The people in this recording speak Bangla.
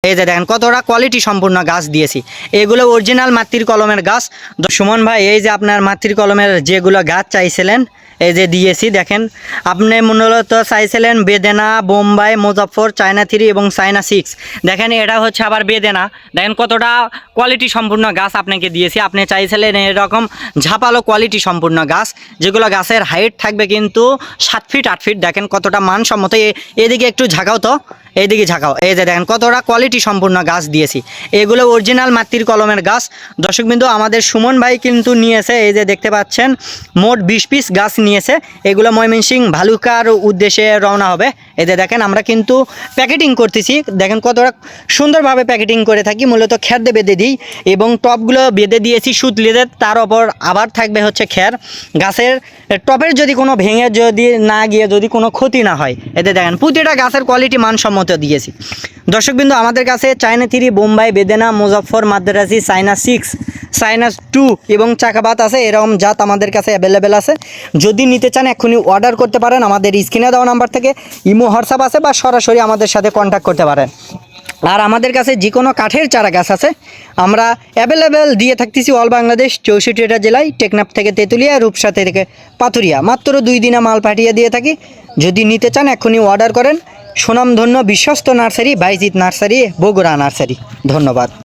এই যে দেখেন কতটা কোয়ালিটি সম্পূর্ণ গাছ দিয়েছি। এগুলো অরিজিনাল মাতৃ কলমের গাছ। সুমন ভাই, এই যে আপনার মাতৃ কলমের যেগুলো গাছ চাইছিলেন এই যে দিয়েছি। দেখেন আপনি মূলত চাইছিলেন বেদেনা, বোম্বাই, মুজাফফর, চায়না 3 এবং চায়না 6। দেখেন এটা হচ্ছে আবার বেদেনা। দেখেন কতটা কোয়ালিটি সম্পূর্ণ গাছ আপনাকে দিয়েছি। আপনি চাইছিলেন এরকম ঝাপালো কোয়ালিটি সম্পূর্ণ গাছ, যেগুলো গাছের হাইট থাকবে কিন্তু 7 ফিট 8 ফিট। দেখেন কতটা মানসম্মত। এদিকে একটু ঝাঁকাও তো, এইদিকে ঝাঁকাও। এই যে দেখেন কতটা কোয়ালিটি সম্পূর্ণ গাছ দিয়েছি। এগুলো অরিজিনাল মাতৃ কলমের গাছ। দর্শকবৃন্দ, আমাদের সুমন ভাই কিন্তু নিয়েছে, এই যে দেখতে পাচ্ছেন মোট 20 পিস গাছ নিয়েছে। এগুলো ময়মনসিংহ ভালুকার উদ্দেশ্যে রওনা হবে। এই যে দেখেন আমরা কিন্তু প্যাকেটিং করতেছি। দেখেন কতটা সুন্দরভাবে প্যাকেটিং করে থাকি। মূলত খ্যার দিয়ে বেঁধে দিই এবং টপগুলো বেঁধে দিয়েছি সুত লেদের, তার ওপর আবার থাকবে হচ্ছে খ্যার। গাছের টপের যদি কোনো ভেঙে যদি না গিয়ে যদি কোনো ক্ষতি না হয়। এতে দেখেন প্রতিটা গাছের কোয়ালিটি মানসম্মত দিয়েছি। দর্শকবৃন্দ, আমাদের কাছে চায়না 3, বোম্বাই, বেদেনা, মুজাফফর, মাদ্রাসি, চায়না 6, চায়না 2 এবং চাকাবাত আছে। এরকম জাত আমাদের কাছে অ্যাভেলেবেল আছে। যদি নিতে চান এক্ষুনি অর্ডার করতে পারেন। আমাদের স্ক্রিনে দেওয়া নাম্বার থেকে ইমো, হোয়াটসঅ্যাপ আছে, বা সরাসরি আমাদের সাথে কন্ট্যাক্ট করতে পারেন। আর আমাদের কাছে যে কোনো কাঠের চারা গাছ আছে, আমরা অ্যাভেলেবেল দিয়ে থাকতেছি অল বাংলাদেশ 64টা জেলায়, টেকনাফ থেকে তেঁতুলিয়া, রূপসা থেকে পাথুরিয়া। মাত্র 2 দিনে মাল পাঠিয়ে দিয়ে থাকি। যদি নিতে চান এক্ষুনি অর্ডার করেন। সুনামধন্য বিশ্বস্ত নার্সারি বাইজিৎ নার্সারি, বগুড়া নার্সারি। ধন্যবাদ।